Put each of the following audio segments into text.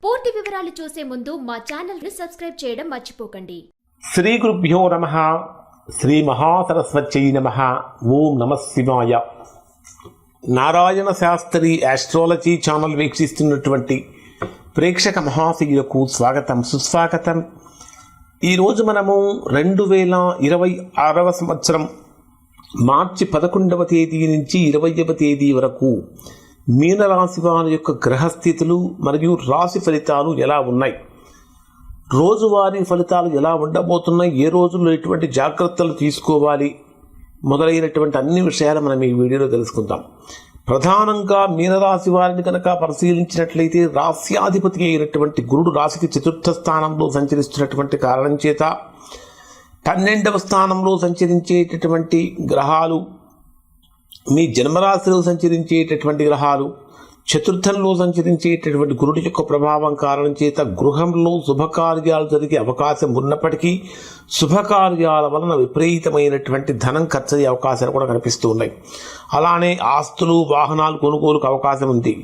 పూర్తి వివరాలు చూసే ముందు మా ఛానల్ ని సబ్స్క్రైబ్ చేయడం మర్చిపోకండి. శ్రీ గురుభ్యో నమః. శ్రీ మహాసరస్వత్యై నమః. ఓం నమః శివాయ. నారాయణ శాస్త్రి ఆస్ట్రాలజీ ఛానల్ వీక్షిస్తున్నటువంటి ప్రేక్షక మహాశయులకు స్వాగతం, సుస్వాగతం. ఈరోజు మనము 2026 సంవత్సరం మార్చి 11వ తేదీ నుంచి 20వ తేదీ వరకు మీనరాశి వారి యొక్క గ్రహస్థితులు మరియు రాశి ఫలితాలు ఎలా ఉన్నాయి, రోజువారీ ఫలితాలు ఎలా ఉండబోతున్నాయి, ఏ రోజుల్లో ఎటువంటి జాగ్రత్తలు తీసుకోవాలి మొదలైనటువంటి అన్ని విషయాలు మనం ఈ వీడియోలో తెలుసుకుందాం. ప్రధానంగా మీనరాశి వారిని కనుక పరిశీలించినట్లయితే రాశ్యాధిపతి అయినటువంటి గురుడు రాశికి 4వ స్థానంలో సంచరిస్తున్నటువంటి కారణం చేత 12వ స్థానంలో సంచరించేటటువంటి గ్రహాలు, మీ జన్మరాశిలో సంచరించేటటువంటి గ్రహాలు, 4థంలో సంచరించేటటువంటి గురుడి యొక్క ప్రభావం కారణం చేత గృహంలో శుభకార్యాలు జరిగే అవకాశం ఉన్నప్పటికీ శుభకార్యాల వలన విపరీతమైనటువంటి ధనం ఖర్చయ్యే అవకాశాలు కూడా కనిపిస్తూ ఉన్నాయి. అలానే ఆస్తులు, వాహనాలు కొనుగోలుకు అవకాశం ఉంది.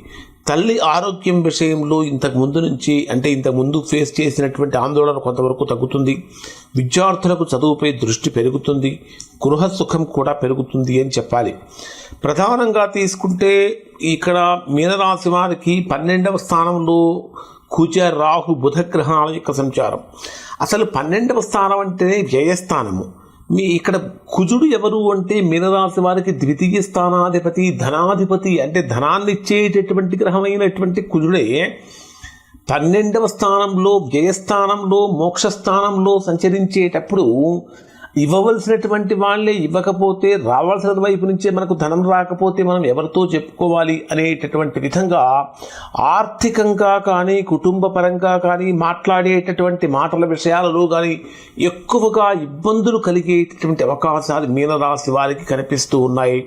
తల్లి ఆరోగ్యం విషయంలో ఇంతకుముందు ఫేస్ చేసినటువంటి ఆందోళన కొంతవరకు తగ్గుతుంది. విద్యార్థులకు చదువుపై దృష్టి పెరుగుతుంది. గృహ సుఖం కూడా పెరుగుతుంది అని చెప్పాలి. ప్రధానంగా తీసుకుంటే ఇక్కడ మీనరాశి వారికి 12వ స్థానంలో కుజ, రాహు, బుధ గ్రహాల యొక్క సంచారం. అసలు 12వ స్థానం అంటేనే వ్యయస్థానము. ఇక్కడ కుజుడు ఎవరు అంటే మీనరాశి వారికి ద్వితీయ స్థానాధిపతి, ధనాధిపతి, అంటే ధనాన్ని ఇచ్చేటటువంటి గ్రహమైనటువంటి కుజుడే 12వ స్థానంలో, వ్యయస్థానంలో, మోక్షస్థానంలో సంచరించేటప్పుడు ఇవ్వవలసినటువంటి వాళ్ళే ఇవ్వకపోతే, రావాల్సిన వైపు నుంచే మనకు ధనం రాకపోతే మనం ఎవరితో చెప్పుకోవాలి అనేటటువంటి విధంగా ఆర్థికంగా కానీ కుటుంబ పరంగా కానీ మాట్లాడేటటువంటి మాటల విషయాలలో కానీ ఎక్కువగా ఇబ్బందులు కలిగేటటువంటి అవకాశాలు మీనరాశి వారికి కనిపిస్తూ ఉన్నాయి.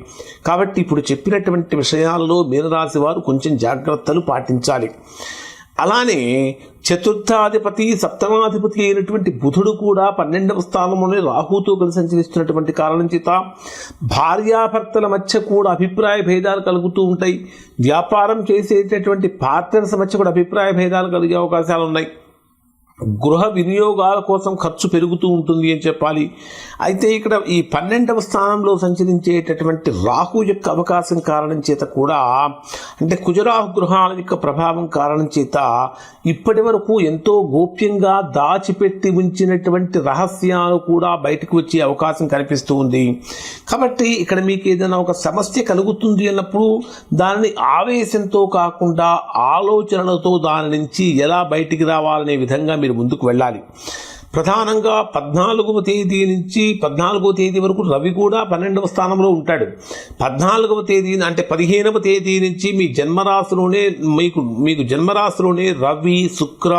కాబట్టి ఇప్పుడు చెప్పినటువంటి విషయాలలో మీనరాశి వారు కొంచెం జాగ్రత్తలు పాటించాలి. అలానే 4థాధిపతి, 7థాధిపతి అయినటువంటి బుధుడు కూడా 12వ స్థానంలోనే రాహుతో కలిసి సంచరిస్తున్నటువంటి కారణం చేత భార్యాభర్తల మధ్య కూడా అభిప్రాయ భేదాలు కలుగుతూ ఉంటాయి. వ్యాపారం చేసేటటువంటి పార్ట్నర్స్ మధ్య కూడా అభిప్రాయ భేదాలు కలిగే అవకాశాలు ఉన్నాయి. గృహ వినియోగాల కోసం ఖర్చు పెరుగుతూ ఉంటుంది అని చెప్పాలి. అయితే ఇక్కడ ఈ 12వ స్థానంలో సంచరించేటటువంటి రాహు యొక్క అవకాశం కారణం చేత కూడా, అంటే కుజరాహు గృహాల యొక్క ప్రభావం కారణం చేత ఇప్పటి వరకు ఎంతో గోప్యంగా దాచిపెట్టి ఉంచినటువంటి రహస్యాలు కూడా బయటకు వచ్చే అవకాశం కనిపిస్తూ ఉంది. కాబట్టి ఇక్కడ మీకు ఏదైనా ఒక సమస్య కలుగుతుంది అన్నప్పుడు దానిని ఆవేశంతో కాకుండా ఆలోచనలతో దాని నుంచి ఎలా బయటికి రావాలనే విధంగా మీరు ముందుకు వెళ్ళాలి. ప్రధానంగా 14వ తేదీ నుంచి 14వ తేదీ వరకు రవి కూడా 12వ స్థానంలో ఉంటాడు. 14వ తేదీ అంటే 15వ తేదీ నుంచి మీ జన్మరాశిలోనే మీకు జన్మరాశిలోనే రవి, శుక్ర,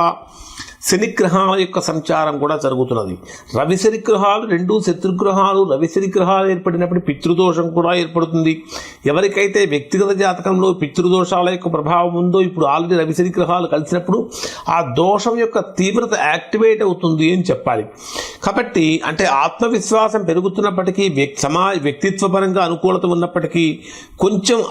శనిగ్రహాల యొక్క సంచారం కూడా జరుగుతున్నది. రవి శనిగ్రహాలు రెండు శత్రుగ్రహాలు. రవి శనిగ్రహాలు ఏర్పడినప్పుడు పితృదోషం కూడా ఏర్పడుతుంది. ఎవరికైతే వ్యక్తిగత జాతకంలో పితృదోషాల యొక్క ప్రభావం ఉందో ఇప్పుడు ఆల్రెడీ రవి శనిగ్రహాలు కలిసినప్పుడు ఆ దోషం యొక్క తీవ్రత యాక్టివేట్ అవుతుంది అని చెప్పాలి. కాబట్టి అంటే ఆత్మవిశ్వాసం పెరుగుతున్నప్పటికీ వ్యక్తిత్వ పరంగా అనుకూలత ఉన్నప్పటికీ కొంచెం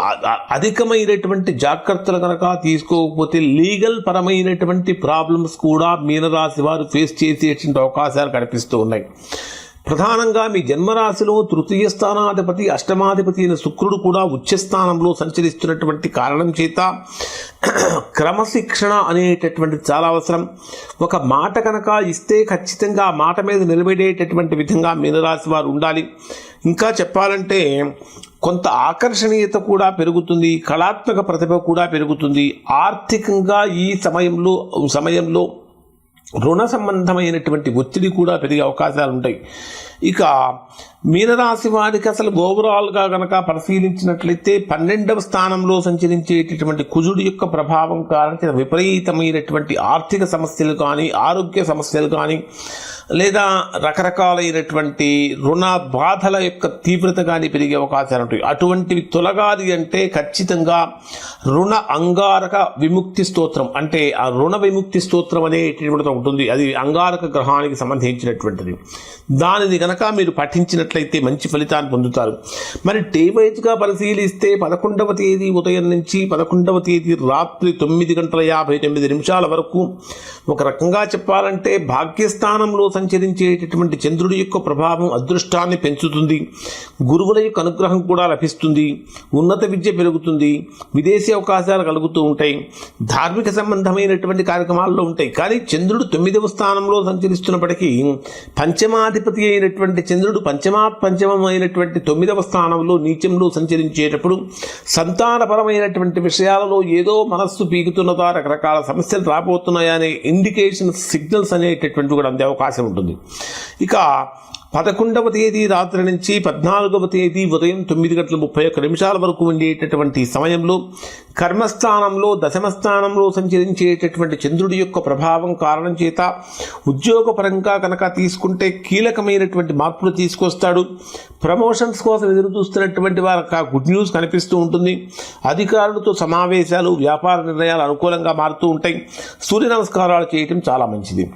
అధికమైనటువంటి జాగ్రత్తలు కనుక తీసుకోకపోతే లీగల్ పరమైనటువంటి ప్రాబ్లమ్స్ కూడా మీనరాశి వారు ఫేస్ చేసేటువంటి అవకాశాలు కనిపిస్తూ ఉన్నాయి. ప్రధానంగా మీ జన్మరాశిలో 3వ స్థానాధిపతి, అష్టమాధిపతి అయిన శుక్రుడు కూడా ఉచ్చస్థానంలో సంచరిస్తున్నటువంటి కారణం చేత క్రమశిక్షణ అనేటటువంటి చాలా అవసరం. ఒక మాట కనుక ఇస్తే ఖచ్చితంగా ఆ మాట మీద నిలబడేటటువంటి విధంగా మీనరాశి వారు ఉండాలి. ఇంకా చెప్పాలంటే కొంత ఆకర్షణీయత కూడా పెరుగుతుంది, కళాత్మక ప్రతిభ కూడా పెరుగుతుంది. ఆర్థికంగా ఈ సమయంలో రుణ సంబంధమైనటువంటి ఒత్తిడి కూడా పెరిగే అవకాశాలు ఉంటాయి. ఇక మీనరాశి వారికి అసలు ఓవరాల్గా కనుక పరిశీలించినట్లయితే 12వ స్థానంలో సంచరించేటటువంటి కుజుడి యొక్క ప్రభావం కారణంగా విపరీతమైనటువంటి ఆర్థిక సమస్యలు కానీ, ఆరోగ్య సమస్యలు కానీ, లేదా రకరకాలైనటువంటి రుణ బాధల యొక్క తీవ్రత కానీ పెరిగే అవకాశాలు ఉంటాయి. అటువంటివి తొలగాలి అంటే ఖచ్చితంగా రుణ అంగారక విముక్తి స్తోత్రం, అంటే ఆ రుణ విముక్తి స్తోత్రం అనేటటువంటిది ఉంటుంది. అది అంగారక గ్రహానికి సంబంధించినటువంటిది. దానిని కనుక మీరు పఠించినట్లయితే చేసినట్లయితే మంచి ఫలితాన్ని పొందుతారు. మరి డే వైజ్గా పరిశీలిస్తే 11వ తేదీ ఉదయం నుంచి 11వ తేదీ రాత్రి 9:59 వరకు ఒక రకంగా చెప్పాలంటే భాగ్యస్థానంలో సంచరించేటటువంటి చంద్రుడి యొక్క ప్రభావం అదృష్టాన్ని పెంచుతుంది. గురువుల యొక్క అనుగ్రహం కూడా లభిస్తుంది. ఉన్నత విద్య పెరుగుతుంది. విదేశీ అవకాశాలు కలుగుతూ ఉంటాయి. ధార్మిక సంబంధమైనటువంటి కార్యక్రమాల్లో ఉంటాయి. కానీ చంద్రుడు 9వ స్థానంలో సంచరిస్తున్నప్పటికీ పంచమాధిపతి అయినటువంటి చంద్రుడు పంచమైనటువంటి 9వ స్థానంలో నీచంలో సంచరించేటప్పుడు సంతానపరమైనటువంటి విషయాలలో ఏదో మనస్సు పీకుతున్నదా, రకరకాల సమస్యలు రాబోతున్నాయా అనే ఇండికేషన్ సిగ్నల్స్ అనేటటువంటి కూడా అందే అవకాశం ఉంటుంది. ఇక 11వ తేదీ రాత్రి నుంచి 14వ తేదీ ఉదయం 9:31 వరకు ఉండేటటువంటి సమయంలో కర్మస్థానంలో దశమస్థానంలో సంచరించేటటువంటి చంద్రుడి యొక్క ప్రభావం కారణం చేత ఉద్యోగపరంగా కనుక తీసుకుంటే కీలకమైనటువంటి మార్పులు తీసుకొస్తాడు. ప్రమోషన్స్ కోసం ఎదురు చూస్తున్నటువంటి వారికి గుడ్ న్యూస్ కనిపిస్తూ ఉంటుంది. అధికారులతో సమావేశాలు, వ్యాపార నిర్ణయాలు అనుకూలంగా మారుతూ ఉంటాయి. సూర్య నమస్కారాలు చేయటం చాలా మంచిది.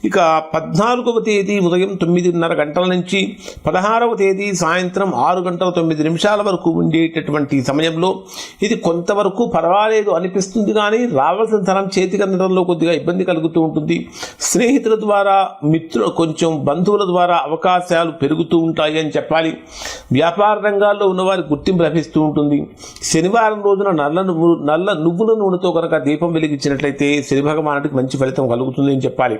ఇక 14వ తేదీ ఉదయం 9:30 నుంచి 16వ తేదీ సాయంత్రం 6:09 వరకు ఉండేటటువంటి సమయంలో ఇది కొంతవరకు పర్వాలేదు అనిపిస్తుంది. కానీ రావాల్సిన ధనం చేతికి అందడంలో కొద్దిగా ఇబ్బంది కలుగుతూ ఉంటుంది. స్నేహితుల ద్వారా, కొంచెం బంధువుల ద్వారా అవకాశాలు పెరుగుతూ ఉంటాయి అని చెప్పాలి. వ్యాపార రంగాల్లో ఉన్నవారికి గుర్తింపు లభిస్తూ ఉంటుంది. శనివారం రోజున నల్ల నువ్వుల నూనెతో కనుక దీపం వెలిగించినట్లయితే శని భగవానుడికి మంచి ఫలితం కలుగుతుంది అని చెప్పాలి.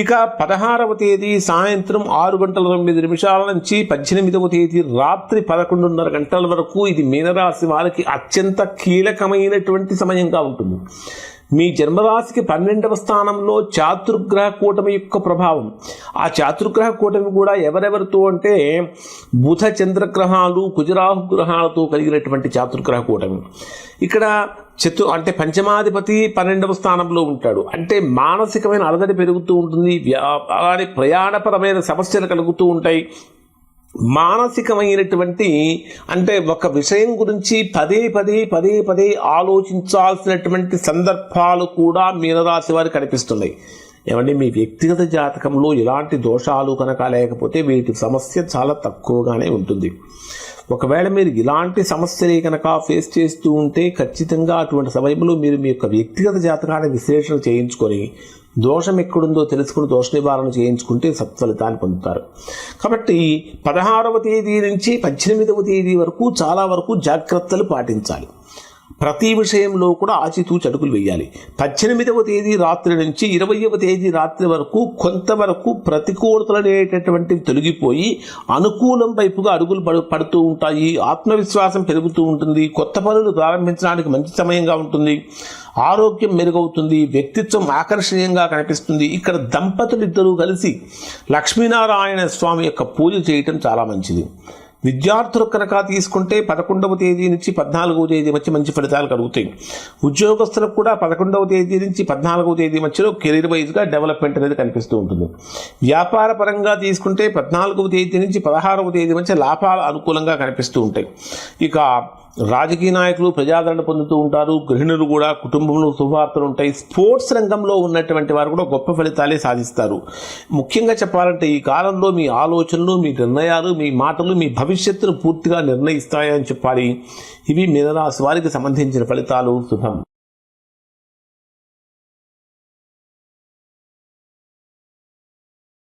ఇక 16వ తేదీ సాయంత్రం 6:09 నుంచి 18వ తేదీ రాత్రి 11:30 వరకు ఇది మీనరాశి వారికి అత్యంత కీలకమైనటువంటి సమయంగా ఉంటుంది. మీ జన్మరాశికి 12వ స్థానంలో చాతుర్గ్రహ కూటమి యొక్క ప్రభావం. ఆ చాతుర్గ్రహ కూటమి కూడా ఎవరెవరితో అంటే బుధ చంద్రగ్రహాలు, కుజరాహు గ్రహాలతో కలిగినటువంటి చాతుర్గ్రహ కూటమి. ఇక్కడ అంటే పంచమాధిపతి 12వ స్థానంలో ఉంటాడు. అంటే మానసికమైన అలజడి పెరుగుతూ ఉంటుంది. అలానే ప్రయాణపరమైన సమస్యలు కలుగుతూ ఉంటాయి. మానసికమైనటువంటి అంటే ఒక విషయం గురించి పదే పదే ఆలోచించాల్సినటువంటి సందర్భాలు కూడా మీనరాశి వారికి కనిపిస్తున్నాయి. ఏమంటే మీ వ్యక్తిగత జాతకంలో ఎలాంటి దోషాలు కనుక లేకపోతే వీటి సమస్య చాలా తక్కువగానే ఉంటుంది. ఒకవేళ మీరు ఇలాంటి సమస్యలే కనుక ఫేస్ చేస్తూ ఉంటే ఖచ్చితంగా అటువంటి సమయంలో మీరు మీ యొక్క వ్యక్తిగత జాతకాన్ని విశ్లేషణ చేయించుకొని దోషం ఎక్కడుందో తెలుసుకుని దోష నివారణ చేయించుకుంటే సత్ఫలితాన్ని పొందుతారు. కాబట్టి 16వ తేదీ నుంచి 18వ తేదీ వరకు చాలా వరకు జాగ్రత్తలు పాటించాలి. ప్రతి విషయంలో కూడా ఆచితూచి అడుగులు వేయాలి. 18వ తేదీ రాత్రి నుంచి 20వ తేదీ రాత్రి వరకు కొంతవరకు ప్రతికూలతలు అనేటటువంటివి తొలగిపోయి అనుకూలం వైపుగా అడుగులు పడుతూ ఉంటాయి. ఆత్మవిశ్వాసం పెరుగుతూ ఉంటుంది. కొత్త పనులు ప్రారంభించడానికి మంచి సమయంగా ఉంటుంది. ఆరోగ్యం మెరుగవుతుంది. వ్యక్తిత్వం ఆకర్షణీయంగా కనిపిస్తుంది. ఇక్కడ దంపతులు ఇద్దరూ కలిసి లక్ష్మీనారాయణ స్వామి యొక్క పూజ చేయటం చాలా మంచిది. విద్యార్థులకు కనుక తీసుకుంటే 11వ తేదీ నుంచి 14వ తేదీ మధ్య మంచి ఫలితాలు కలుగుతాయి. ఉద్యోగస్తులకు కూడా 11వ తేదీ నుంచి 14వ తేదీ మధ్యలో కెరీర్ వైజ్గా డెవలప్మెంట్ అనేది కనిపిస్తూ ఉంటుంది. వ్యాపార పరంగా తీసుకుంటే 14వ తేదీ నుంచి 16వ తేదీ మధ్య లాభాలు అనుకూలంగా కనిపిస్తూ ఉంటాయి. ఇక రాజకీయ నాయకులు ప్రజాదరణ పొందుతూ ఉంటారు. గృహిణులు కూడా కుటుంబంలో శుభవార్తలు ఉంటాయి. స్పోర్ట్స్ రంగంలో ఉన్నటువంటి వారు కూడా గొప్ప ఫలితాలే సాధిస్తారు. ముఖ్యంగా చెప్పాలంటే ఈ కాలంలో మీ ఆలోచనలు, మీ నిర్ణయాలు, మీ మాటలు మీ భవిష్యత్తును పూర్తిగా నిర్ణయిస్తాయని చెప్పాలి. ఇవి మీనరాశి వారికి సంబంధించిన ఫలితాలు. శుభం.